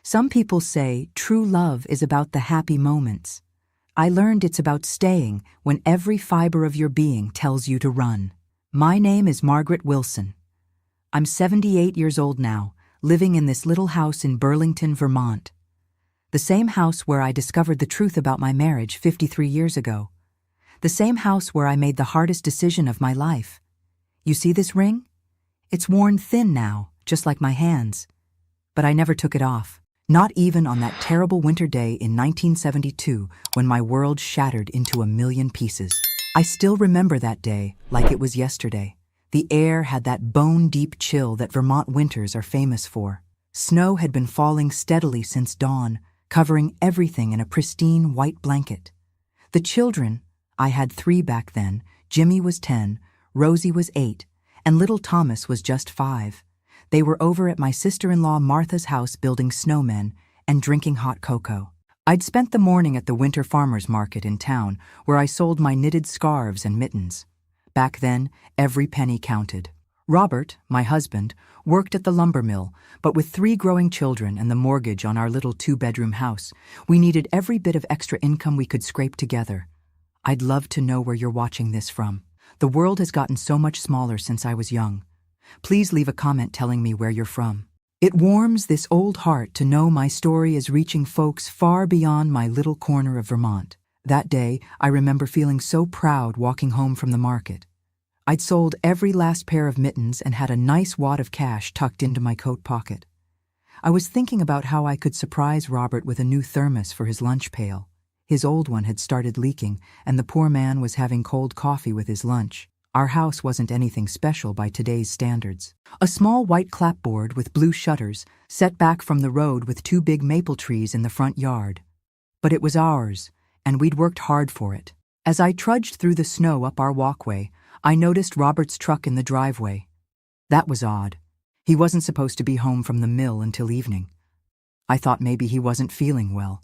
Some people say true love is about the happy moments. I learned it's about staying when every fiber of your being tells you to run. My name is Margaret Wilson. I'm 78 years old now, living in this little house in Burlington, Vermont. The same house where I discovered the truth about my marriage 53 years ago. The same house where I made the hardest decision of my life. You see this ring? It's worn thin now, just like my hands. But I never took it off. Not even on that terrible winter day in 1972 when my world shattered into a million pieces. I still remember that day like it was yesterday. The air had that bone-deep chill that Vermont winters are famous for. Snow had been falling steadily since dawn, covering everything in a pristine white blanket. The children, I had 3 back then, Jimmy was 10, Rosie was 8, and little Thomas was just 5. They were over at my sister-in-law Martha's house building snowmen and drinking hot cocoa. I'd spent the morning at the winter farmers market in town where I sold my knitted scarves and mittens. Back then, every penny counted. Robert, my husband, worked at the lumber mill, but with 3 growing children and the mortgage on our little 2-bedroom house, we needed every bit of extra income we could scrape together. I'd love to know where you're watching this from. The world has gotten so much smaller since I was young. Please leave a comment telling me where you're from. It warms this old heart to know my story is reaching folks far beyond my little corner of Vermont. That day, I remember feeling so proud walking home from the market. I'd sold every last pair of mittens and had a nice wad of cash tucked into my coat pocket. I was thinking about how I could surprise Robert with a new thermos for his lunch pail. His old one had started leaking, and the poor man was having cold coffee with his lunch. Our house wasn't anything special by today's standards. A small white clapboard with blue shutters, set back from the road with 2 big maple trees in the front yard. But it was ours, and we'd worked hard for it. As I trudged through the snow up our walkway, I noticed Robert's truck in the driveway. That was odd. He wasn't supposed to be home from the mill until evening. I thought maybe he wasn't feeling well.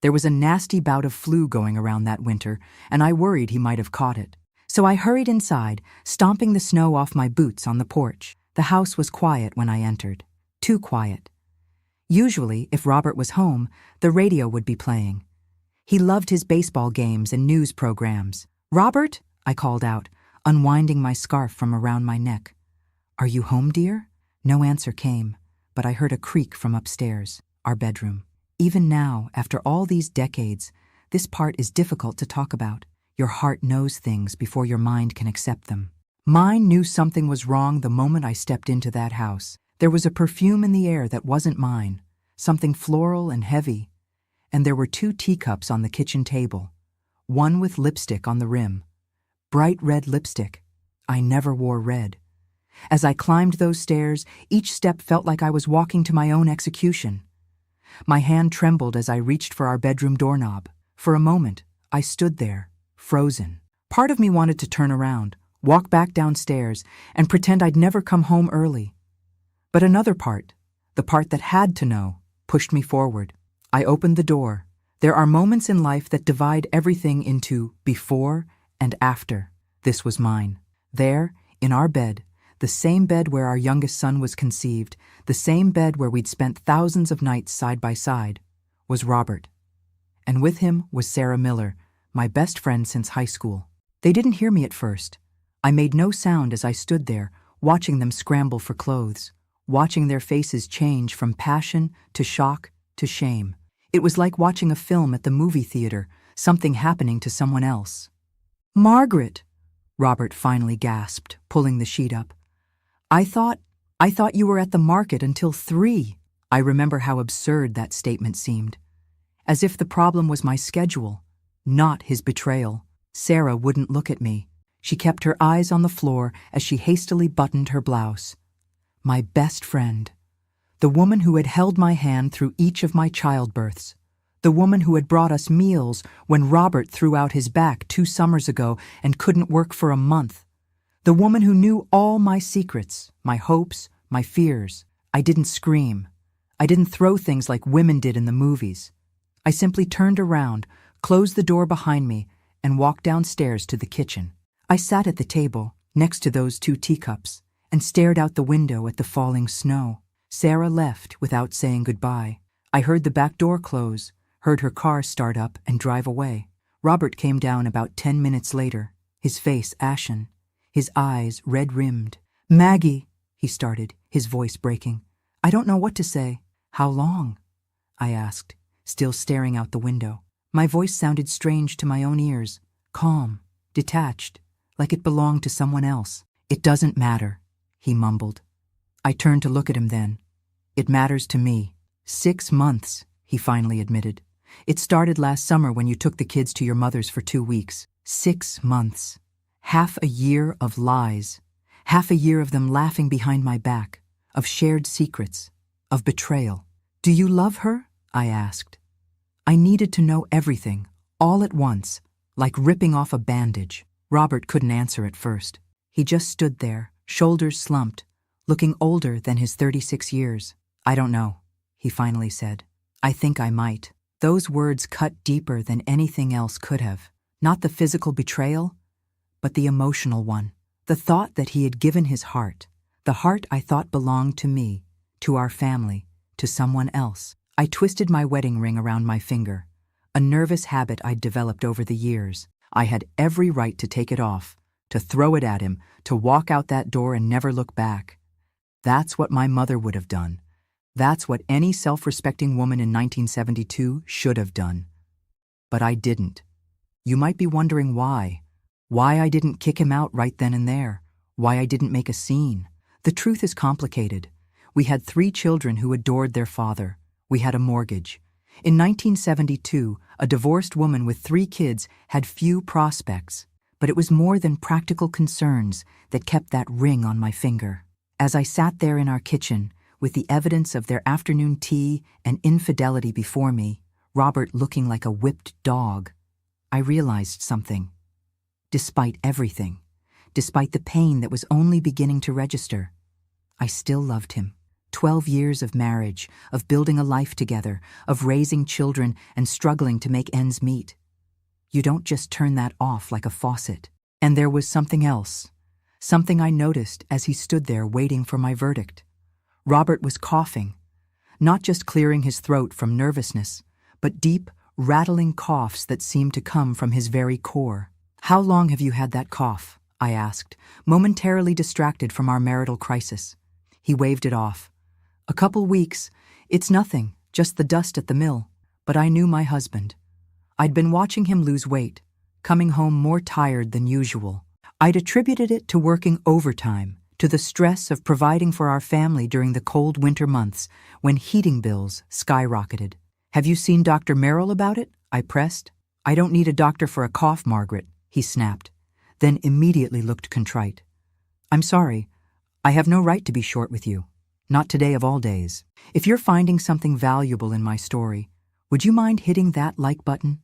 There was a nasty bout of flu going around that winter, and I worried he might have caught it. So I hurried inside, stomping the snow off my boots on the porch. The house was quiet when I entered. Too quiet. Usually, if Robert was home, the radio would be playing. He loved his baseball games and news programs. "Robert?" I called out, unwinding my scarf from around my neck. "Are you home, dear?" No answer came, but I heard a creak from upstairs, our bedroom. Even now, after all these decades, this part is difficult to talk about. Your heart knows things before your mind can accept them. Mine knew something was wrong the moment I stepped into that house. There was a perfume in the air that wasn't mine, something floral and heavy. And there were 2 teacups on the kitchen table, one with lipstick on the rim. Bright red lipstick. I never wore red. As I climbed those stairs, each step felt like I was walking to my own execution. My hand trembled as I reached for our bedroom doorknob. For a moment, I stood there, frozen. Part of me wanted to turn around, walk back downstairs, and pretend I'd never come home early. But another part, the part that had to know, pushed me forward. I opened the door. There are moments in life that divide everything into before and after. This was mine. There, in our bed, the same bed where our youngest son was conceived, the same bed where we'd spent thousands of nights side by side, was Robert. And with him was Sarah Miller, my best friend since high school. They didn't hear me at first. I made no sound as I stood there, watching them scramble for clothes, watching their faces change from passion to shock to shame. It was like watching a film at the movie theater, something happening to someone else. "Margaret," Robert finally gasped, pulling the sheet up. I thought you were at the market until 3. I remember how absurd that statement seemed. As if the problem was my schedule, not his betrayal. Sarah wouldn't look at me. She kept her eyes on the floor as she hastily buttoned her blouse. My best friend. The woman who had held my hand through each of my childbirths. The woman who had brought us meals when Robert threw out his back 2 summers ago and couldn't work for a month. The woman who knew all my secrets, my hopes, my fears. I didn't scream. I didn't throw things like women did in the movies. I simply turned around, closed the door behind me, and walked downstairs to the kitchen. I sat at the table, next to those 2 teacups, and stared out the window at the falling snow. Sarah left without saying goodbye. I heard the back door close, heard her car start up and drive away. Robert came down about 10 minutes later, his face ashen, his eyes red-rimmed. "Maggie," he started, his voice breaking. "I don't know what to say." "How long?" I asked, still staring out the window. My voice sounded strange to my own ears, calm, detached, like it belonged to someone else. "It doesn't matter," he mumbled. I turned to look at him then. "It matters to me." 6 months, he finally admitted. "It started last summer when you took the kids to your mother's for 2 weeks. 6 months. Half a year of lies. Half a year of them laughing behind my back, of shared secrets, of betrayal." "Do you love her?" I asked. I needed to know everything, all at once, like ripping off a bandage. Robert couldn't answer at first. He just stood there, shoulders slumped, looking older than his 36 years. "I don't know," he finally said. "I think I might." Those words cut deeper than anything else could have. Not the physical betrayal, but the emotional one. The thought that he had given his heart, the heart I thought belonged to me, to our family, to someone else. I twisted my wedding ring around my finger, a nervous habit I'd developed over the years. I had every right to take it off, to throw it at him, to walk out that door and never look back. That's what my mother would have done. That's what any self-respecting woman in 1972 should have done. But I didn't. You might be wondering why. Why I didn't kick him out right then and there. Why I didn't make a scene. The truth is complicated. We had 3 children who adored their father. We had a mortgage. In 1972, a divorced woman with 3 kids had few prospects, but it was more than practical concerns that kept that ring on my finger. As I sat there in our kitchen, with the evidence of their afternoon tea and infidelity before me, Robert looking like a whipped dog, I realized something. Despite everything, despite the pain that was only beginning to register, I still loved him. 12 years of marriage, of building a life together, of raising children and struggling to make ends meet. You don't just turn that off like a faucet. And there was something else, something I noticed as he stood there waiting for my verdict. Robert was coughing, not just clearing his throat from nervousness, but deep, rattling coughs that seemed to come from his very core. "How long have you had that cough?" I asked, momentarily distracted from our marital crisis. He waved it off. "A couple weeks. It's nothing, just the dust at the mill." But I knew my husband. I'd been watching him lose weight, coming home more tired than usual. I'd attributed it to working overtime, to the stress of providing for our family during the cold winter months when heating bills skyrocketed. "Have you seen Dr. Merrill about it?" I pressed. "I don't need a doctor for a cough, Margaret," he snapped, then immediately looked contrite. "I'm sorry. I have no right to be short with you. Not today of all days. If you're finding something valuable in my story, would you mind hitting that like button?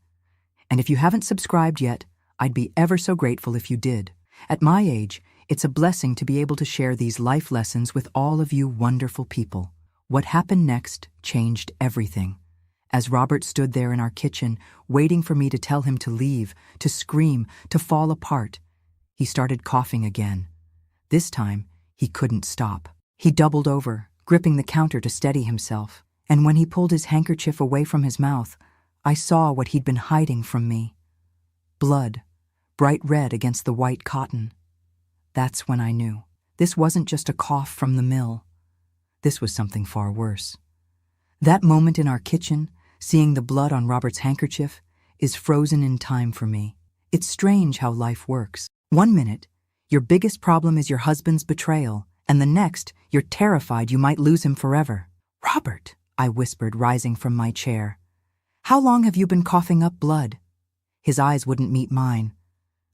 And if you haven't subscribed yet, I'd be ever so grateful if you did. At my age, it's a blessing to be able to share these life lessons with all of you wonderful people." What happened next changed everything. As Robert stood there in our kitchen, waiting for me to tell him to leave, to scream, to fall apart, he started coughing again. This time, he couldn't stop. He doubled over, gripping the counter to steady himself, and when he pulled his handkerchief away from his mouth, I saw what he'd been hiding from me. Blood, bright red against the white cotton. That's when I knew. This wasn't just a cough from the mill. This was something far worse. That moment in our kitchen, seeing the blood on Robert's handkerchief, is frozen in time for me. It's strange how life works. One minute, your biggest problem is your husband's betrayal, and the next, you're terrified you might lose him forever. "Robert," I whispered, rising from my chair. "How long have you been coughing up blood?" His eyes wouldn't meet mine.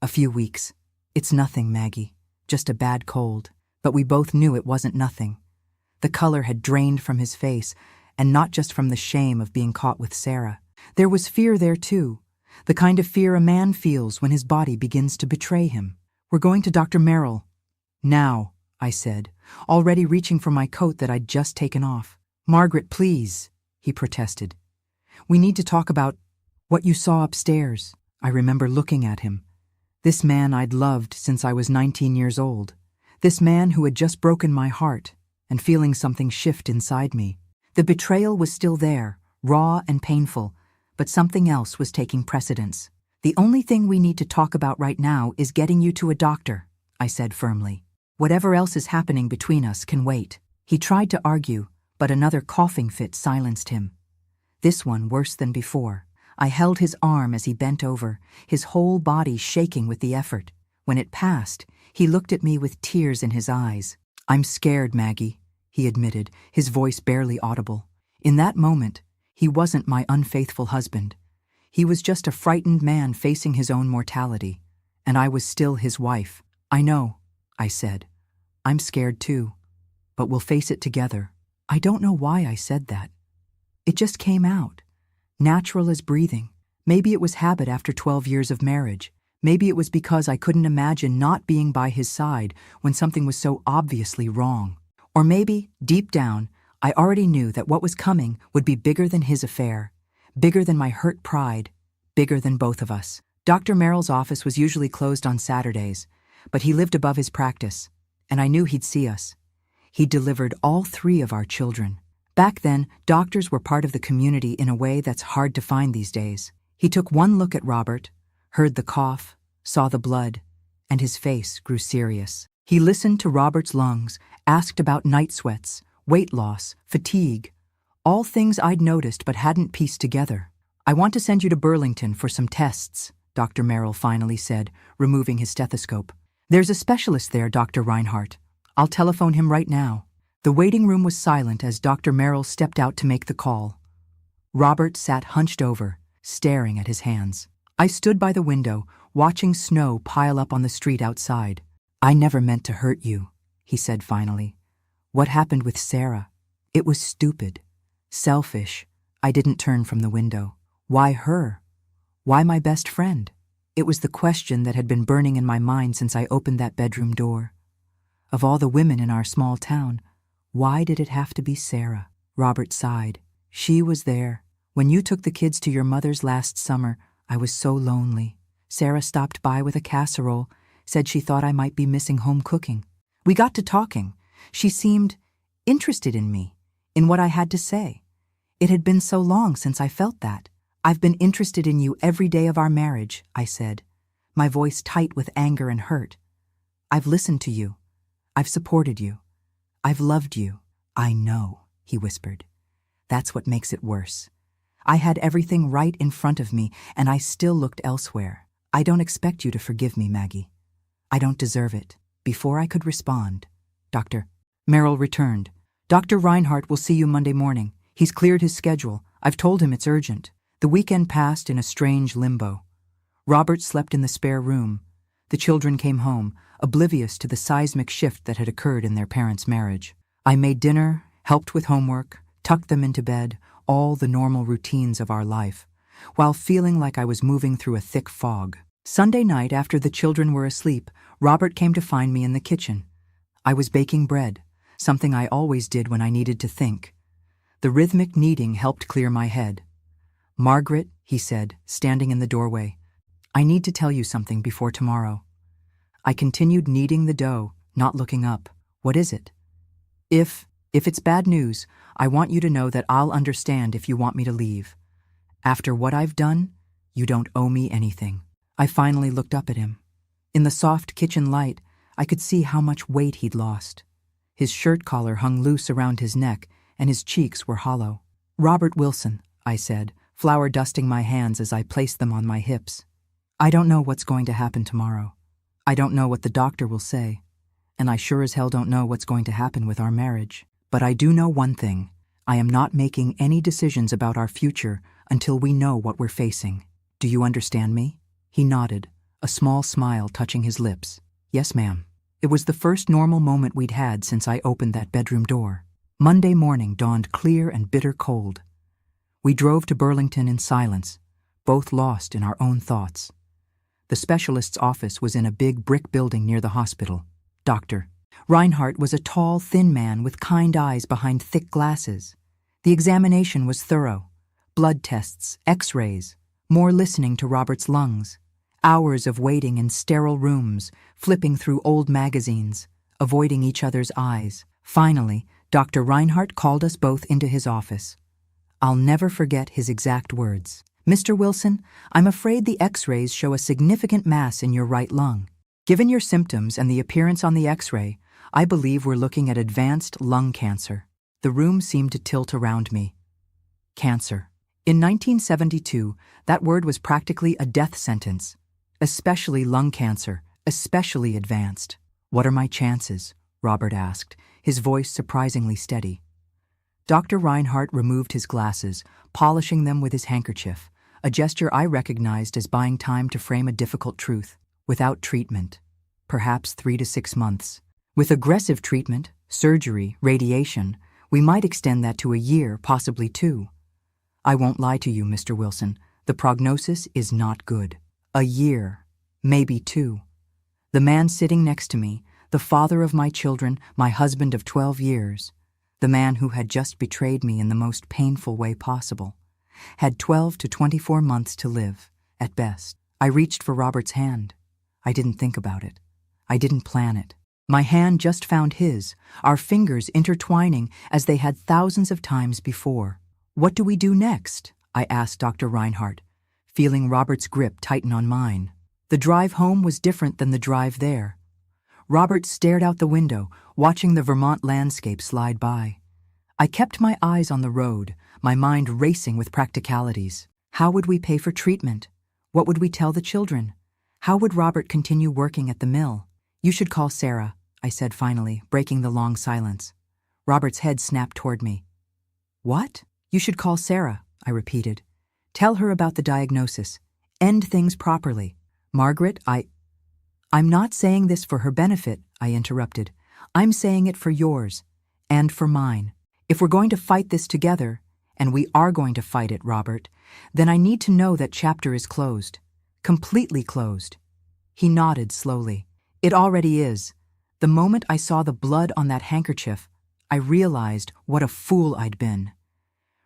"A few weeks. It's nothing, Maggie. Just a bad cold." But we both knew it wasn't nothing. The color had drained from his face, and not just from the shame of being caught with Sarah. There was fear there too, the kind of fear a man feels when his body begins to betray him. "We're going to Dr. Merrill." "Now," I said, already reaching for my coat that I'd just taken off. "Margaret, please," he protested. "We need to talk about what you saw upstairs." I remember looking at him. This man I'd loved since I was 19 years old. This man who had just broken my heart, and feeling something shift inside me. The betrayal was still there, raw and painful, but something else was taking precedence. "The only thing we need to talk about right now is getting you to a doctor," I said firmly. "Whatever else is happening between us can wait." He tried to argue, but another coughing fit silenced him. This one worse than before. I held his arm as he bent over, his whole body shaking with the effort. When it passed, he looked at me with tears in his eyes. "I'm scared, Maggie," he admitted, his voice barely audible. In that moment, he wasn't my unfaithful husband. He was just a frightened man facing his own mortality, and I was still his wife. "I know," I said. "I'm scared too, but we'll face it together." I don't know why I said that. It just came out, natural as breathing. Maybe it was habit after 12 years of marriage. Maybe it was because I couldn't imagine not being by his side when something was so obviously wrong. Or maybe, deep down, I already knew that what was coming would be bigger than his affair, bigger than my hurt pride, bigger than both of us. Dr. Merrill's office was usually closed on Saturdays, but he lived above his practice, and I knew he'd see us. He delivered all 3 of our children. Back then, doctors were part of the community in a way that's hard to find these days. He took one look at Robert, heard the cough, saw the blood, and his face grew serious. He listened to Robert's lungs, asked about night sweats, weight loss, fatigue, all things I'd noticed but hadn't pieced together. "I want to send you to Burlington for some tests," Dr. Merrill finally said, removing his stethoscope. "There's a specialist there, Dr. Reinhardt. I'll telephone him right now." The waiting room was silent as Dr. Merrill stepped out to make the call. Robert sat hunched over, staring at his hands. I stood by the window, watching snow pile up on the street outside. "I never meant to hurt you," he said finally. "What happened with Sarah? It was stupid. Selfish. I didn't turn from the window. Why her? Why my best friend?" It was the question that had been burning in my mind since I opened that bedroom door. Of all the women in our small town, why did it have to be Sarah? Robert sighed. "She was there. When you took the kids to your mother's last summer, I was so lonely. Sarah stopped by with a casserole, said she thought I might be missing home cooking. We got to talking. She seemed interested in me, in what I had to say. It had been so long since I felt that. "I've been interested in you every day of our marriage," I said, my voice tight with anger and hurt. "I've listened to you. I've supported you. I've loved you." "I know," he whispered. "That's what makes it worse. I had everything right in front of me, and I still looked elsewhere. I don't expect you to forgive me, Maggie. I don't deserve it." Before I could respond, Dr. Merrill returned. "Dr. Reinhardt will see you Monday morning. He's cleared his schedule. I've told him it's urgent." The weekend passed in a strange limbo. Robert slept in the spare room. The children came home, oblivious to the seismic shift that had occurred in their parents' marriage. I made dinner, helped with homework, tucked them into bed, all the normal routines of our life, while feeling like I was moving through a thick fog. Sunday night, after the children were asleep, Robert came to find me in the kitchen. I was baking bread, something I always did when I needed to think. The rhythmic kneading helped clear my head. "Margaret," he said, standing in the doorway, "I need to tell you something before tomorrow." I continued kneading the dough, not looking up. "What is it?" If it's bad news, I want you to know that I'll understand if you want me to leave. After what I've done, you don't owe me anything." I finally looked up at him. In the soft kitchen light, I could see how much weight he'd lost. His shirt collar hung loose around his neck, and his cheeks were hollow. "Robert Wilson," I said, flour dusting my hands as I placed them on my hips. "I don't know what's going to happen tomorrow. I don't know what the doctor will say, and I sure as hell don't know what's going to happen with our marriage. But I do know one thing. I am not making any decisions about our future until we know what we're facing. Do you understand me?" He nodded, a small smile touching his lips. "Yes, ma'am." It was the first normal moment we'd had since I opened that bedroom door. Monday morning dawned clear and bitter cold. We drove to Burlington in silence, both lost in our own thoughts. The specialist's office was in a big brick building near the hospital. Dr. Reinhardt was a tall, thin man with kind eyes behind thick glasses. The examination was thorough. Blood tests, x-rays, more listening to Robert's lungs. Hours of waiting in sterile rooms, flipping through old magazines, avoiding each other's eyes. Finally, Dr. Reinhardt called us both into his office. I'll never forget his exact words. Mr. Wilson, I'm afraid the X-rays show a significant mass in your right lung. Given your symptoms and the appearance on the X-ray, I believe we're looking at advanced lung cancer. The room seemed to tilt around me. Cancer. In 1972, that word was practically a death sentence. Especially lung cancer, especially advanced. What are my chances? Robert asked, his voice surprisingly steady. Dr. Reinhardt removed his glasses, polishing them with his handkerchief, a gesture I recognized as buying time to frame a difficult truth. Without treatment, perhaps 3 to 6 months. With aggressive treatment, surgery, radiation, we might extend that to a year, possibly 2. I won't lie to you, Mr. Wilson, the prognosis is not good. A year, maybe 2. The man sitting next to me, the father of my children, my husband of 12 years, the man who had just betrayed me in the most painful way possible, had 12 to 24 months to live, at best. I reached for Robert's hand. I didn't think about it. I didn't plan it. My hand just found his, our fingers intertwining as they had thousands of times before. What do we do next? I asked Dr. Reinhardt, feeling Robert's grip tighten on mine. The drive home was different than the drive there. Robert stared out the window, watching the Vermont landscape slide by. I kept my eyes on the road, my mind racing with practicalities. How would we pay for treatment? What would we tell the children? How would Robert continue working at the mill? You should call Sarah, I said finally, breaking the long silence. Robert's head snapped toward me. What? You should call Sarah, I repeated. Tell her about the diagnosis. End things properly. Margaret, I'm not saying this for her benefit, I interrupted. I'm saying it for yours, and for mine. If we're going to fight this together, and we are going to fight it, Robert, then I need to know that chapter is closed. Completely closed. He nodded slowly. It already is. The moment I saw the blood on that handkerchief, I realized what a fool I'd been.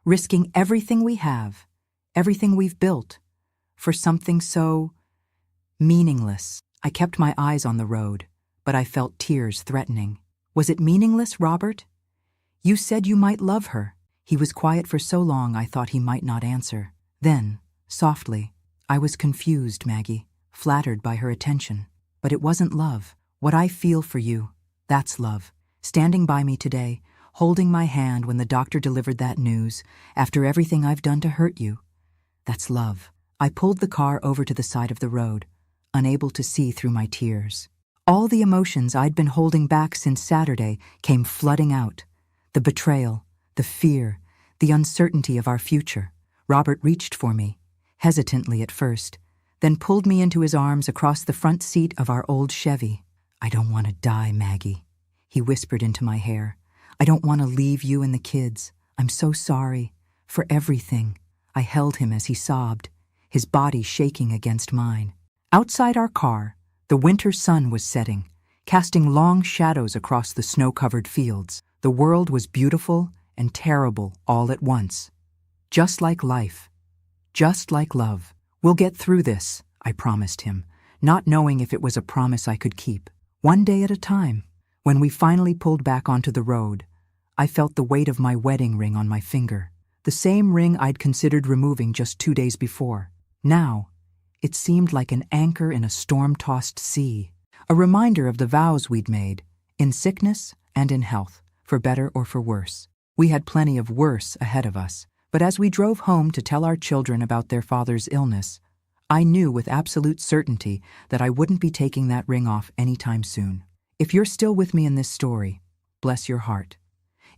Risking everything we have, everything we've built, for something so meaningless. I kept my eyes on the road, but I felt tears threatening. Was it meaningless, Robert? You said you might love her. He was quiet for so long I thought he might not answer. Then, softly, I was confused, Maggie, flattered by her attention. But it wasn't love. What I feel for you, that's love. Standing by me today, holding my hand when the doctor delivered that news, after everything I've done to hurt you. That's love. I pulled the car over to the side of the road, unable to see through my tears. All the emotions I'd been holding back since Saturday came flooding out. The betrayal, the fear, the uncertainty of our future. Robert reached for me, hesitantly at first, then pulled me into his arms across the front seat of our old Chevy. I don't want to die, Maggie, he whispered into my hair. I don't want to leave you and the kids. I'm so sorry. For everything. I held him as he sobbed, his body shaking against mine. Outside our car, the winter sun was setting, casting long shadows across the snow-covered fields. The world was beautiful and terrible all at once. Just like life. Just like love. We'll get through this, I promised him, not knowing if it was a promise I could keep. One day at a time. When we finally pulled back onto the road, I felt the weight of my wedding ring on my finger, the same ring I'd considered removing just 2 days before. Now, it seemed like an anchor in a storm-tossed sea, a reminder of the vows we'd made, in sickness and in health, for better or for worse. We had plenty of worse ahead of us, but as we drove home to tell our children about their father's illness, I knew with absolute certainty that I wouldn't be taking that ring off anytime soon. If you're still with me in this story, bless your heart.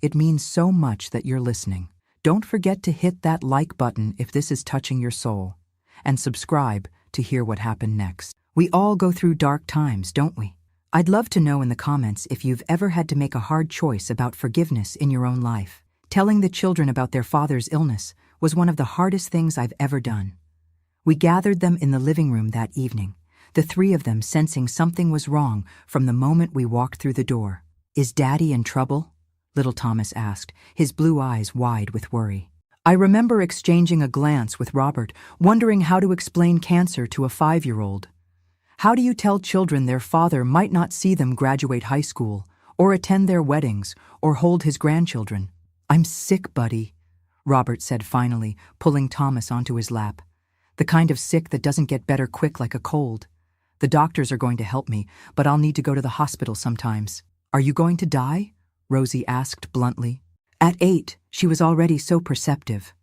It means so much that you're listening. Don't forget to hit that like button if this is touching your soul, and subscribe to hear what happened next. We all go through dark times, don't we? I'd love to know in the comments if you've ever had to make a hard choice about forgiveness in your own life. Telling the children about their father's illness was one of the hardest things I've ever done. We gathered them in the living room that evening, the 3 of them sensing something was wrong from the moment we walked through the door. Is Daddy in trouble? Little Thomas asked, his blue eyes wide with worry. I remember exchanging a glance with Robert, wondering how to explain cancer to a 5-year-old. How do you tell children their father might not see them graduate high school, or attend their weddings, or hold his grandchildren? I'm sick, buddy. Robert said finally, pulling Thomas onto his lap. "The kind of sick that doesn't get better quick like a cold. The doctors are going to help me, but I'll need to go to the hospital sometimes." "Are you going to die?" Rosie asked bluntly. At 8, she was already so perceptive.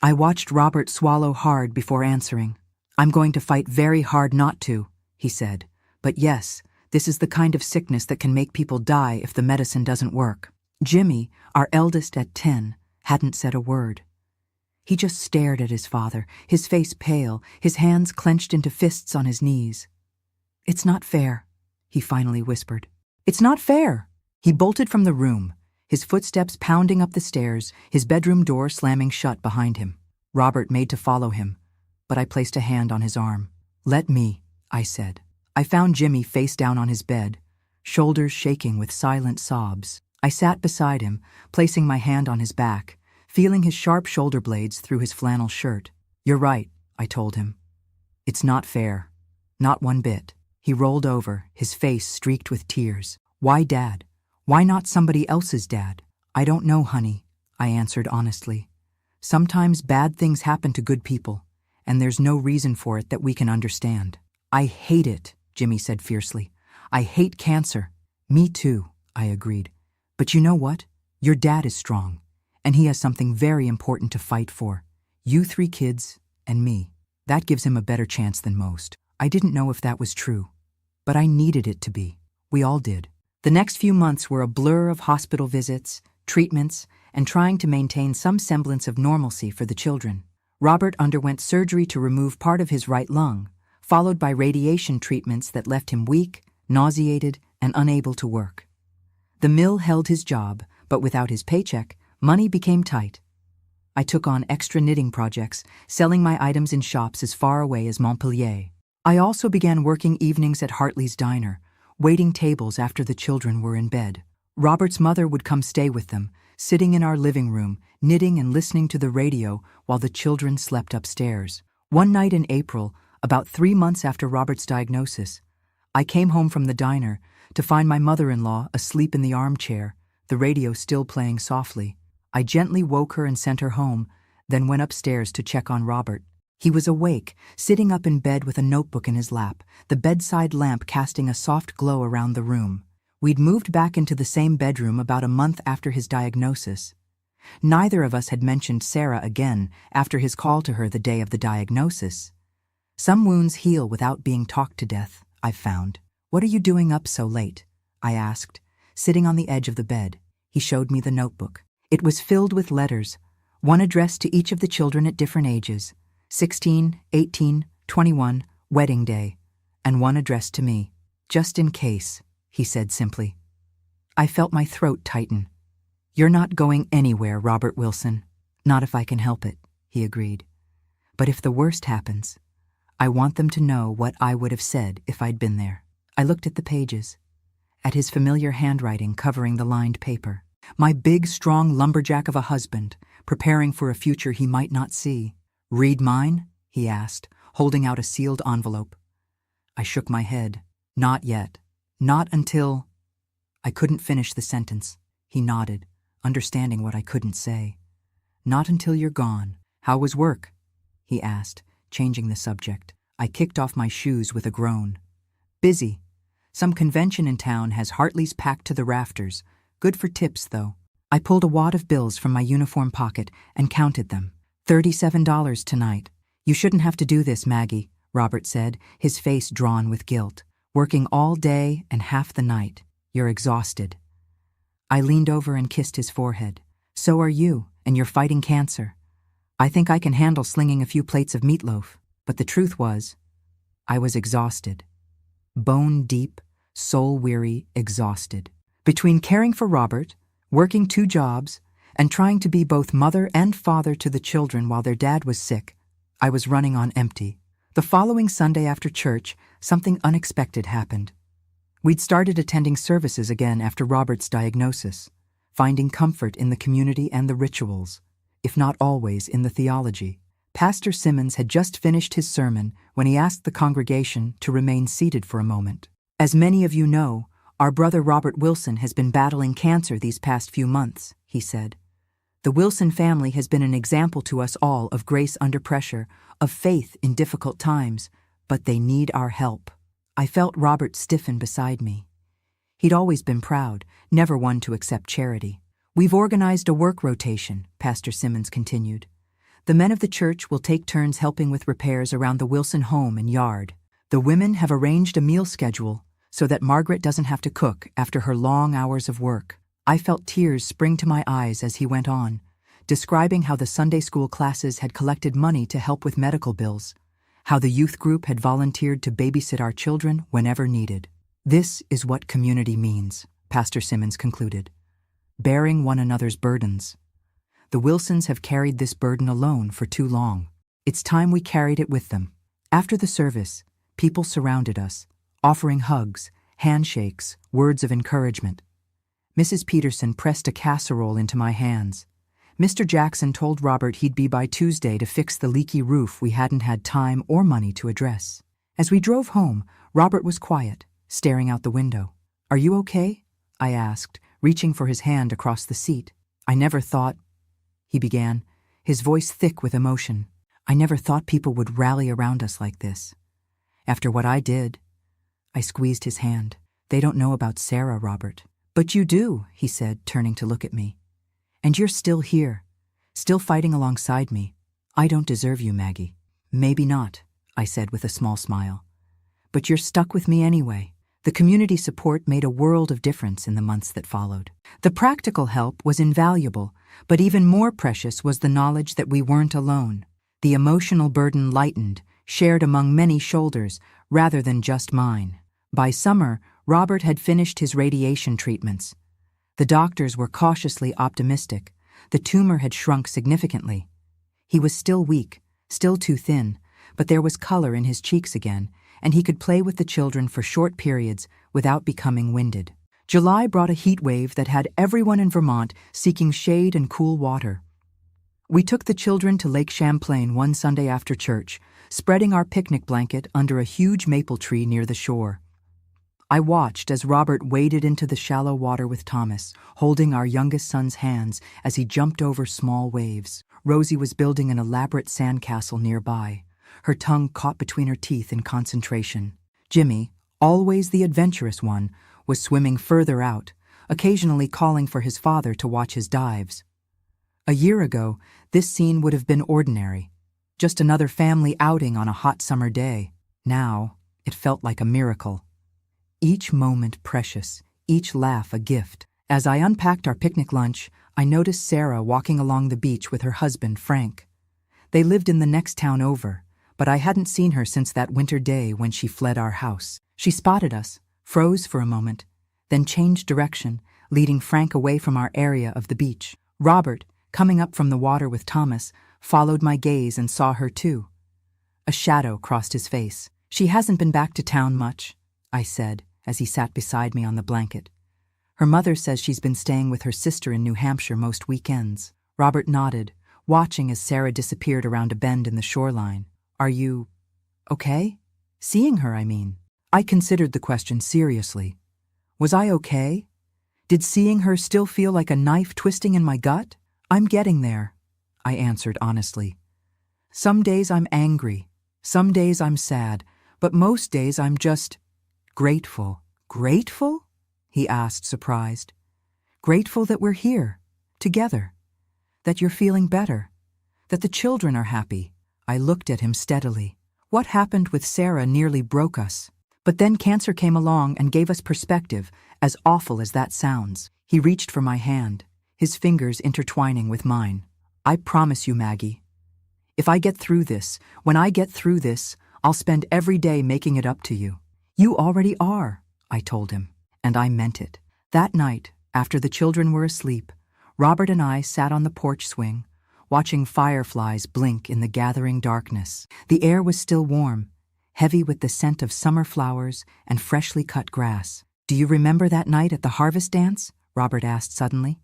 I watched Robert swallow hard before answering. "I'm going to fight very hard not to," he said. "But yes, this is the kind of sickness that can make people die if the medicine doesn't work." Jimmy, our eldest at 10, hadn't said a word. He just stared at his father, his face pale, his hands clenched into fists on his knees. "It's not fair," he finally whispered. "It's not fair." He bolted from the room, his footsteps pounding up the stairs, his bedroom door slamming shut behind him. Robert made to follow him, but I placed a hand on his arm. "Let me," I said. I found Jimmy face down on his bed, shoulders shaking with silent sobs. I sat beside him, placing my hand on his back, feeling his sharp shoulder blades through his flannel shirt. "You're right," I told him. "It's not fair. Not one bit." He rolled over, his face streaked with tears. "Why Dad? Why not somebody else's dad?" "I don't know, honey," I answered honestly. "Sometimes bad things happen to good people, and there's no reason for it that we can understand." "I hate it," Jimmy said fiercely. "I hate cancer." "Me too," I agreed. "But you know what? Your dad is strong, and he has something very important to fight for. You 3 kids, and me. That gives him a better chance than most." I didn't know if that was true, but I needed it to be. We all did. The next few months were a blur of hospital visits, treatments, and trying to maintain some semblance of normalcy for the children. Robert underwent surgery to remove part of his right lung, followed by radiation treatments that left him weak, nauseated, and unable to work. The mill held his job, but without his paycheck, money became tight. I took on extra knitting projects, selling my items in shops as far away as Montpellier. I also began working evenings at Hartley's Diner, waiting tables after the children were in bed. Robert's mother would come stay with them, sitting in our living room, knitting and listening to the radio while the children slept upstairs. One night in April, about 3 months after Robert's diagnosis, I came home from the diner to find my mother-in-law asleep in the armchair, the radio still playing softly. I gently woke her and sent her home, then went upstairs to check on Robert. He was awake, sitting up in bed with a notebook in his lap, the bedside lamp casting a soft glow around the room. We'd moved back into the same bedroom about a month after his diagnosis. Neither of us had mentioned Sarah again after his call to her the day of the diagnosis. Some wounds heal without being talked to death, I've found. "What are you doing up so late?" I asked, sitting on the edge of the bed. He showed me the notebook. It was filled with letters, one addressed to each of the children at different ages, 16, 18, 21, wedding day, and one addressed to me. "Just in case," he said simply. I felt my throat tighten. "You're not going anywhere, Robert Wilson." "Not if I can help it," he agreed. "But if the worst happens, I want them to know what I would have said if I'd been there." I looked at the pages, at his familiar handwriting covering the lined paper. My big, strong lumberjack of a husband, preparing for a future he might not see. "Read mine?" he asked, holding out a sealed envelope. I shook my head. "Not yet. Not until—" I couldn't finish the sentence. He nodded, understanding what I couldn't say. "Not until you're gone. How was work?" he asked, changing the subject. I kicked off my shoes with a groan. "Busy. Some convention in town has Hartley's packed to the rafters. Good for tips, though." I pulled a wad of bills from my uniform pocket and counted them. $37 tonight. "You shouldn't have to do this, Maggie," Robert said, his face drawn with guilt. "Working all day and half the night. You're exhausted." I leaned over and kissed his forehead. "So are you, and you're fighting cancer. I think I can handle slinging a few plates of meatloaf." But the truth was, I was exhausted. Bone-deep, soul-weary, exhausted. Between caring for Robert, working 2 jobs, and trying to be both mother and father to the children while their dad was sick, I was running on empty. The following Sunday after church, something unexpected happened. We'd started attending services again after Robert's diagnosis, finding comfort in the community and the rituals, if not always in the theology. Pastor Simmons had just finished his sermon when he asked the congregation to remain seated for a moment. "As many of you know, our brother Robert Wilson has been battling cancer these past few months," he said. The Wilson family has been an example to us all of grace under pressure, of faith in difficult times, but they need our help. I felt Robert stiffen beside me. He'd always been proud, never one to accept charity. We've organized a work rotation, Pastor Simmons continued. The men of the church will take turns helping with repairs around the Wilson home and yard. The women have arranged a meal schedule so that Margaret doesn't have to cook after her long hours of work. I felt tears spring to my eyes as he went on, describing how the Sunday school classes had collected money to help with medical bills, how the youth group had volunteered to babysit our children whenever needed. This is what community means, Pastor Simmons concluded. Bearing one another's burdens. The Wilsons have carried this burden alone for too long. It's time we carried it with them. After the service, people surrounded us, offering hugs, handshakes, words of encouragement. Mrs. Peterson pressed a casserole into my hands. Mr. Jackson told Robert he'd be by Tuesday to fix the leaky roof we hadn't had time or money to address. As we drove home, Robert was quiet, staring out the window. "Are you okay?" I asked, reaching for his hand across the seat. "I never thought," he began, his voice thick with emotion. "I never thought people would rally around us like this. After what I did." I squeezed his hand. "They don't know about Sarah, Robert." "But you do," he said, turning to look at me. "And you're still here, still fighting alongside me. I don't deserve you, Maggie." "Maybe not," I said with a small smile. "But you're stuck with me anyway." The community support made a world of difference in the months that followed. The practical help was invaluable, but even more precious was the knowledge that we weren't alone. The emotional burden lightened, shared among many shoulders, rather than just mine. By summer, Robert had finished his radiation treatments. The doctors were cautiously optimistic. The tumor had shrunk significantly. He was still weak, still too thin, but there was color in his cheeks again, and he could play with the children for short periods without becoming winded. July brought a heat wave that had everyone in Vermont seeking shade and cool water. We took the children to Lake Champlain one Sunday after church, spreading our picnic blanket under a huge maple tree near the shore. I watched as Robert waded into the shallow water with Thomas, holding our youngest son's hands as he jumped over small waves. Rosie was building an elaborate sandcastle nearby, her tongue caught between her teeth in concentration. Jimmy, always the adventurous one, was swimming further out, occasionally calling for his father to watch his dives. A year ago, this scene would have been ordinary, just another family outing on a hot summer day. Now, it felt like a miracle. Each moment precious, each laugh a gift. As I unpacked our picnic lunch, I noticed Sarah walking along the beach with her husband, Frank. They lived in the next town over, but I hadn't seen her since that winter day when she fled our house. She spotted us, froze for a moment, then changed direction, leading Frank away from our area of the beach. Robert, coming up from the water with Thomas, followed my gaze and saw her too. A shadow crossed his face. "She hasn't been back to town much," I said, as he sat beside me on the blanket. "Her mother says she's been staying with her sister in New Hampshire most weekends." Robert nodded, watching as Sarah disappeared around a bend in the shoreline. "Are you okay? Seeing her, I mean." I considered the question seriously. Was I okay? Did seeing her still feel like a knife twisting in my gut? "I'm getting there," I answered honestly. "Some days I'm angry, some days I'm sad, but most days I'm just grateful." "Grateful?" he asked, surprised. "Grateful that we're here, together, that you're feeling better, that the children are happy." I looked at him steadily. What happened with Sarah nearly broke us. But then cancer came along and gave us perspective, as awful as that sounds. He reached for my hand, his fingers intertwining with mine. "I promise you, Maggie, if I get through this, when I get through this, I'll spend every day making it up to you." "You already are," I told him, and I meant it. That night, after the children were asleep, Robert and I sat on the porch swing, watching fireflies blink in the gathering darkness. The air was still warm, heavy with the scent of summer flowers and freshly cut grass. "Do you remember that night at the harvest dance?" Robert asked suddenly.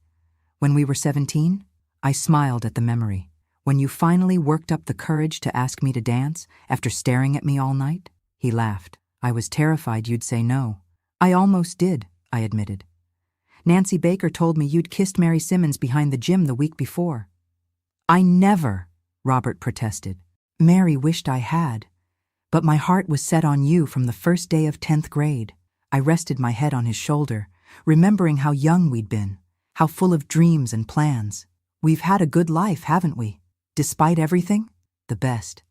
"When we were 17? I smiled at the memory. "When you finally worked up the courage to ask me to dance after staring at me all night?" He laughed. "I was terrified you'd say no." "I almost did," I admitted. Nancy Baker told me you'd kissed Mary Simmons behind the gym the week before." "I never," Robert protested. "Mary wished I had. But my heart was set on you from the first day of 10th grade. I rested my head on his shoulder, remembering how young we'd been, how full of dreams and plans. We've had a good life, haven't we? Despite everything? The best,"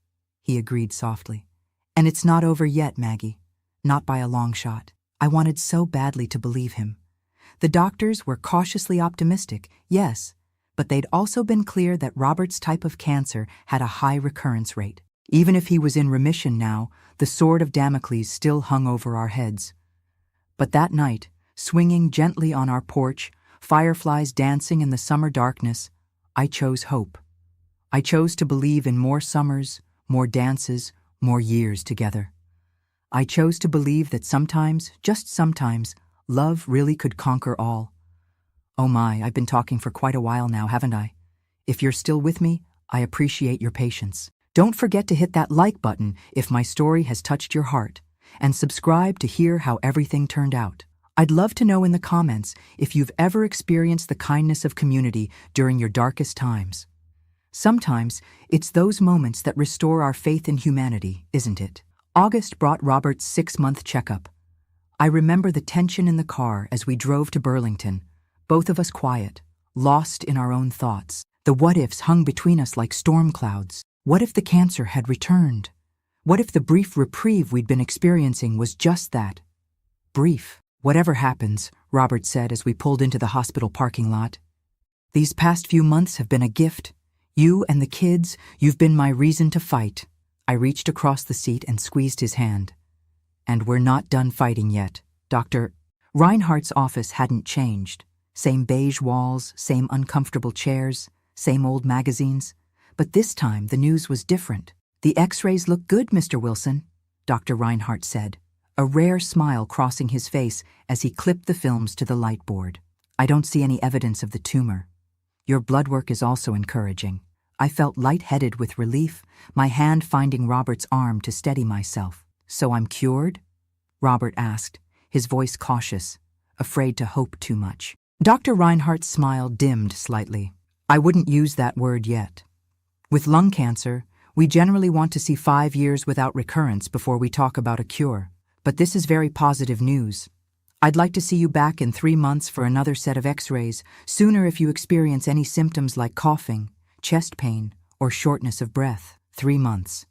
he agreed softly. "And it's not over yet, Maggie. Not by a long shot." I wanted so badly to believe him. The doctors were cautiously optimistic, yes, but they'd also been clear that Robert's type of cancer had a high recurrence rate. Even if he was in remission now, the sword of Damocles still hung over our heads. But that night, swinging gently on our porch, fireflies dancing in the summer darkness, I chose hope. I chose to believe in more summers, more dances, more years together. I chose to believe that sometimes, just sometimes, love really could conquer all. Oh my, I've been talking for quite a while now, haven't I? If you're still with me, I appreciate your patience. Don't forget to hit that like button if my story has touched your heart, and subscribe to hear how everything turned out. I'd love to know in the comments if you've ever experienced the kindness of community during your darkest times. Sometimes it's those moments that restore our faith in humanity, isn't it? August brought Robert's 6-month checkup. I remember the tension in the car as we drove to Burlington, both of us quiet, lost in our own thoughts. The what-ifs hung between us like storm clouds. What if the cancer had returned? What if the brief reprieve we'd been experiencing was just that? Brief. "Whatever happens," Robert said as we pulled into the hospital parking lot, "these past few months have been a gift. You and the kids, you've been my reason to fight." I reached across the seat and squeezed his hand. "And we're not done fighting yet, Dr. Reinhardt's office hadn't changed. Same beige walls, same uncomfortable chairs, same old magazines. But this time the news was different. "The X-rays look good, Mr. Wilson," Dr. Reinhardt said, a rare smile crossing his face as he clipped the films to the light board. "I don't see any evidence of the tumor. Your blood work is also encouraging." I felt lightheaded with relief, my hand finding Robert's arm to steady myself. "So I'm cured?" Robert asked, his voice cautious, afraid to hope too much. Dr. Reinhardt's smile dimmed slightly. "I wouldn't use that word yet. With lung cancer, we generally want to see 5 years without recurrence before we talk about a cure. But this is very positive news. I'd like to see you back in 3 months for another set of X-rays, sooner if you experience any symptoms like coughing, chest pain, or shortness of breath. 3 months.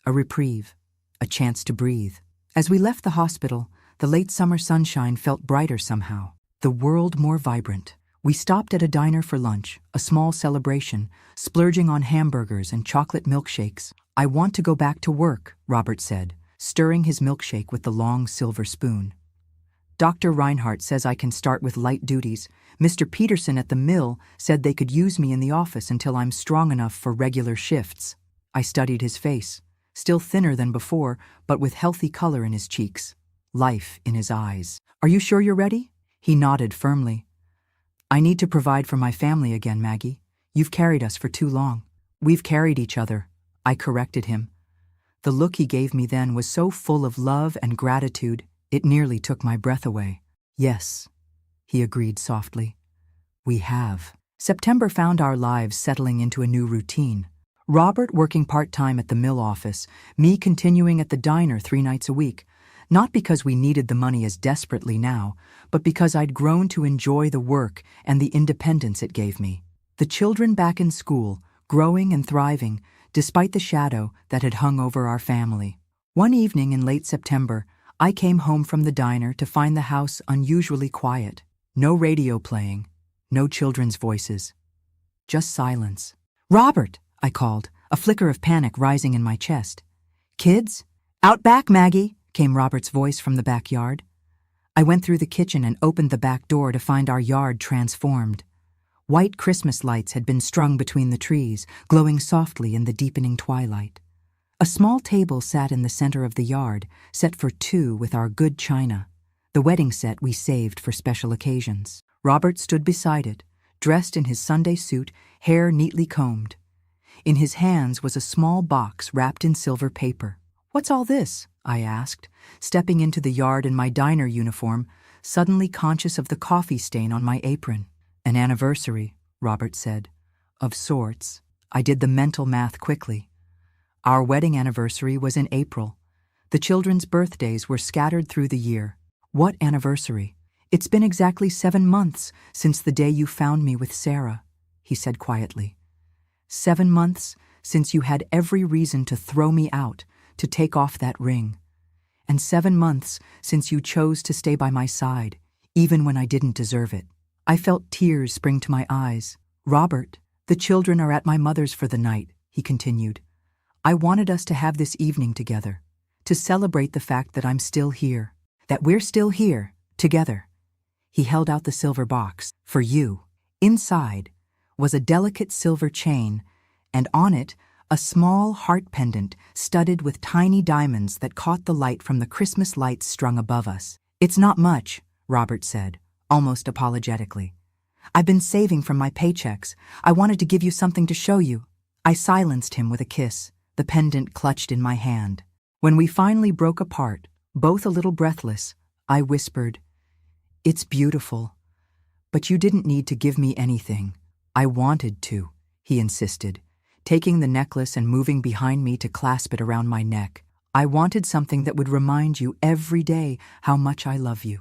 A reprieve. A chance to breathe." As we left the hospital, the late summer sunshine felt brighter somehow, the world more vibrant. We stopped at a diner for lunch, a small celebration, splurging on hamburgers and chocolate milkshakes. "I want to go back to work," Robert said, stirring his milkshake with the long silver spoon. "Dr. Reinhardt says I can start with light duties. Mr. Peterson at the mill said they could use me in the office until I'm strong enough for regular shifts." I studied his face, still thinner than before, but with healthy color in his cheeks, life in his eyes. "Are you sure you're ready?" He nodded firmly. "I need to provide for my family again, Maggie. You've carried us for too long." "We've carried each other," I corrected him. The look he gave me then was so full of love and gratitude, it nearly took my breath away. "Yes," he agreed softly. "We have." September found our lives settling into a new routine. Robert working part-time at the mill office, me continuing at the diner 3 nights a week, not because we needed the money as desperately now, but because I'd grown to enjoy the work and the independence it gave me. The children back in school, growing and thriving, despite the shadow that had hung over our family. One evening in late September, I came home from the diner to find the house unusually quiet. No radio playing, no children's voices. Just silence. "Robert!" I called, a flicker of panic rising in my chest. "Kids? Out back, Maggie!" came Robert's voice from the backyard. I went through the kitchen and opened the back door to find our yard transformed. White Christmas lights had been strung between the trees, glowing softly in the deepening twilight. A small table sat in the center of the yard, set for 2 with our good china, the wedding set we saved for special occasions. Robert stood beside it, dressed in his Sunday suit, hair neatly combed. In his hands was a small box wrapped in silver paper. "What's all this?" I asked, stepping into the yard in my diner uniform, suddenly conscious of the coffee stain on my apron. An anniversary, Robert said. Of sorts. I did the mental math quickly. Our wedding anniversary was in April. The children's birthdays were scattered through the year. What anniversary? It's been exactly 7 months since the day you found me with Sarah, he said quietly. 7 months since you had every reason to throw me out, to take off that ring. And 7 months since you chose to stay by my side, even when I didn't deserve it. I felt tears spring to my eyes. Robert, the children are at my mother's for the night, he continued. I wanted us to have this evening together, to celebrate the fact that I'm still here, that we're still here, together. He held out the silver box. For you. Inside was a delicate silver chain, and on it a small heart pendant studded with tiny diamonds that caught the light from the Christmas lights strung above us. It's not much, Robert said, almost apologetically. I've been saving from my paychecks. I wanted to give you something to show you. I silenced him with a kiss, the pendant clutched in my hand. When we finally broke apart, both a little breathless, I whispered, It's beautiful. But you didn't need to give me anything. I wanted to, he insisted, taking the necklace and moving behind me to clasp it around my neck. I wanted something that would remind you every day how much I love you,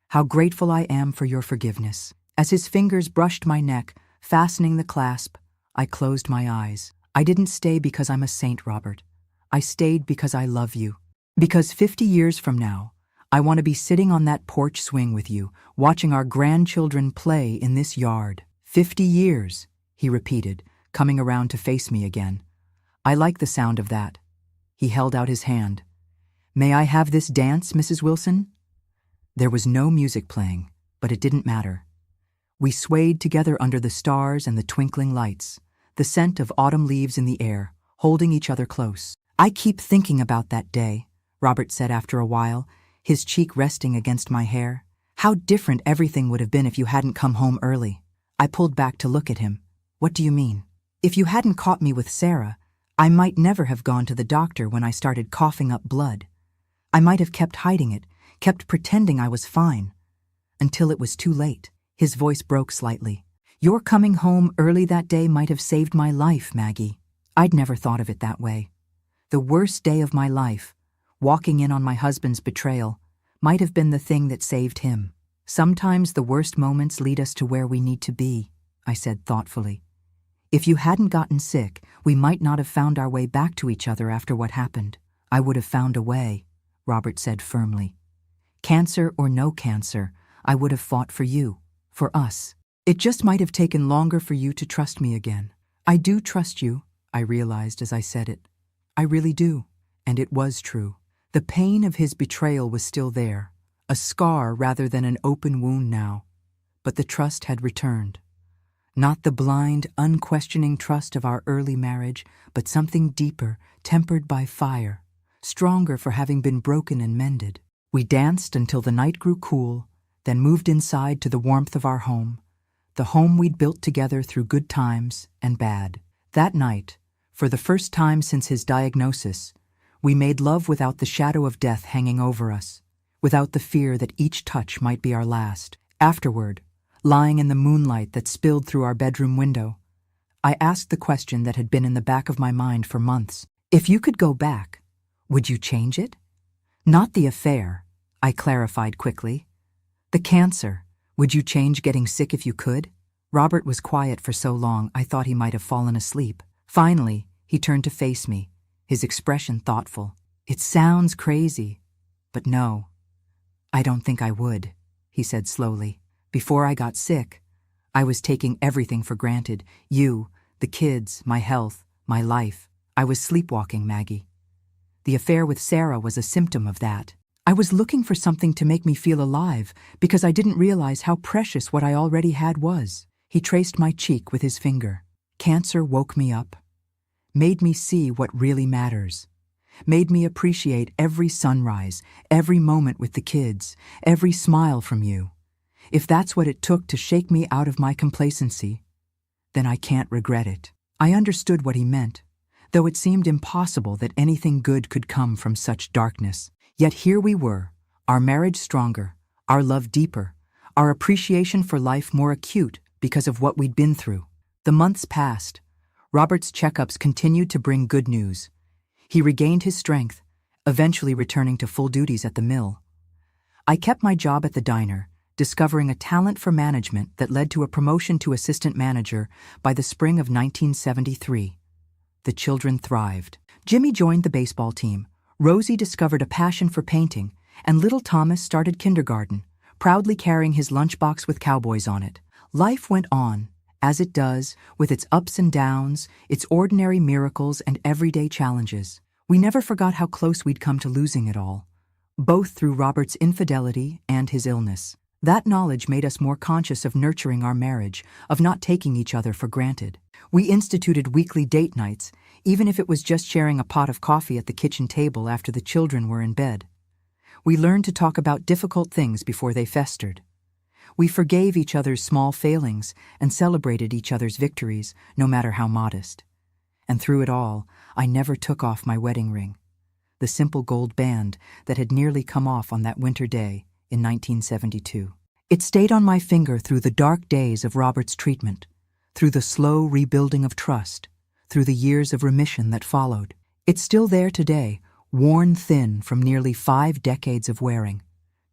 how grateful I am for your forgiveness. As his fingers brushed my neck, fastening the clasp, I closed my eyes. I didn't stay because I'm a saint, Robert. I stayed because I love you. Because 50 years from now, I want to be sitting on that porch swing with you, watching our grandchildren play in this yard. 50 years, he repeated, coming around to face me again. I like the sound of that. He held out his hand. May I have this dance, Mrs. Wilson? There was no music playing, but it didn't matter. We swayed together under the stars and the twinkling lights, the scent of autumn leaves in the air, holding each other close. I keep thinking about that day, Robert said after a while, his cheek resting against my hair. How different everything would have been if you hadn't come home early. I pulled back to look at him. What do you mean? If you hadn't caught me with Sarah, I might never have gone to the doctor when I started coughing up blood. I might have kept hiding it, kept pretending I was fine, until it was too late. His voice broke slightly. Your coming home early that day might have saved my life, Maggie. I'd never thought of it that way. The worst day of my life, walking in on my husband's betrayal, might have been the thing that saved him. Sometimes the worst moments lead us to where we need to be, I said thoughtfully. If you hadn't gotten sick, we might not have found our way back to each other after what happened. I would have found a way, Robert said firmly. Cancer or no cancer, I would have fought for you, for us. It just might have taken longer for you to trust me again. I do trust you, I realized as I said it. I really do. And it was true. The pain of his betrayal was still there, a scar rather than an open wound now. But the trust had returned. Not the blind, unquestioning trust of our early marriage, but something deeper, tempered by fire, stronger for having been broken and mended. We danced until the night grew cool, then moved inside to the warmth of our home, the home we'd built together through good times and bad. That night, for the first time since his diagnosis, we made love without the shadow of death hanging over us, without the fear that each touch might be our last. Afterward, lying in the moonlight that spilled through our bedroom window, I asked the question that had been in the back of my mind for months. If you could go back, would you change it? Not the affair, I clarified quickly. The cancer. Would you change getting sick if you could? Robert was quiet for so long I thought he might have fallen asleep. Finally, he turned to face me, his expression thoughtful. It sounds crazy, but no, I don't think I would, he said slowly. Before I got sick, I was taking everything for granted. You, the kids, my health, my life. I was sleepwalking, Maggie. The affair with Sarah was a symptom of that. I was looking for something to make me feel alive because I didn't realize how precious what I already had was. He traced my cheek with his finger. Cancer woke me up, made me see what really matters, made me appreciate every sunrise, every moment with the kids, every smile from you. If that's what it took to shake me out of my complacency, then I can't regret it. I understood what he meant, though it seemed impossible that anything good could come from such darkness. Yet here we were, our marriage stronger, our love deeper, our appreciation for life more acute because of what we'd been through. The months passed. Robert's checkups continued to bring good news. He regained his strength, eventually returning to full duties at the mill. I kept my job at the diner, discovering a talent for management that led to a promotion to assistant manager by the spring of 1973. The children thrived. Jimmy joined the baseball team, Rosie discovered a passion for painting, and little Thomas started kindergarten, proudly carrying his lunchbox with cowboys on it. Life went on, as it does, with its ups and downs, its ordinary miracles and everyday challenges. We never forgot how close we'd come to losing it all, both through Robert's infidelity and his illness. That knowledge made us more conscious of nurturing our marriage, of not taking each other for granted. We instituted weekly date nights, even if it was just sharing a pot of coffee at the kitchen table after the children were in bed. We learned to talk about difficult things before they festered. We forgave each other's small failings and celebrated each other's victories, no matter how modest. And through it all, I never took off my wedding ring, the simple gold band that had nearly come off on that winter day in 1972. It stayed on my finger through the dark days of Robert's treatment, through the slow rebuilding of trust, through the years of remission that followed. It's still there today, worn thin from nearly 5 decades of wearing.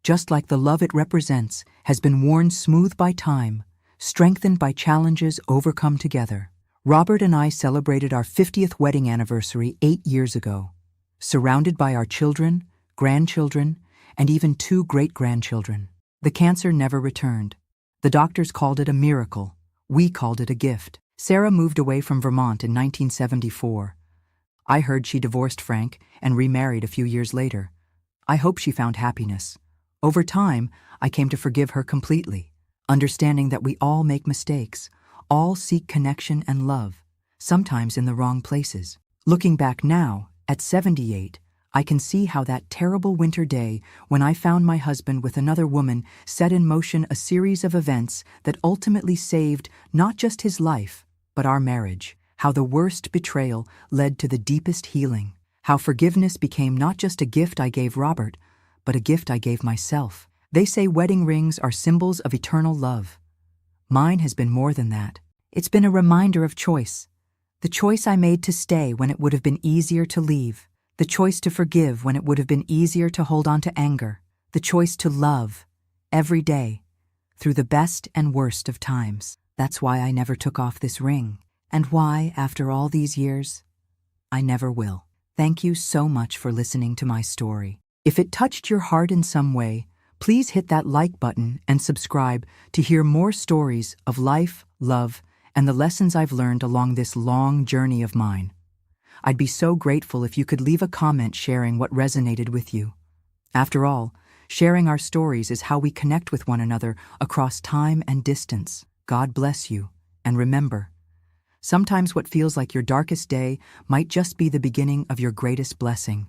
Just like the love it represents has been worn smooth by time, strengthened by challenges overcome together. Robert and I celebrated our 50th wedding anniversary 8 years ago, surrounded by our children, grandchildren, and even 2 great-grandchildren. The cancer never returned. The doctors called it a miracle. We called it a gift. Sarah moved away from Vermont in 1974. I heard she divorced Frank and remarried a few years later. I hope she found happiness. Over time, I came to forgive her completely, understanding that we all make mistakes, all seek connection and love, sometimes in the wrong places. Looking back now, at 78, I can see how that terrible winter day when I found my husband with another woman set in motion a series of events that ultimately saved not just his life, but our marriage. How the worst betrayal led to the deepest healing. How forgiveness became not just a gift I gave Robert, but a gift I gave myself. They say wedding rings are symbols of eternal love. Mine has been more than that. It's been a reminder of choice. The choice I made to stay when it would have been easier to leave. The choice to forgive when it would have been easier to hold on to anger. The choice to love, every day, through the best and worst of times. That's why I never took off this ring, and why, after all these years, I never will. Thank you so much for listening to my story. If it touched your heart in some way, please hit that like button and subscribe to hear more stories of life, love, and the lessons I've learned along this long journey of mine. I'd be so grateful if you could leave a comment sharing what resonated with you. After all, sharing our stories is how we connect with one another across time and distance. God bless you, and remember, sometimes what feels like your darkest day might just be the beginning of your greatest blessing.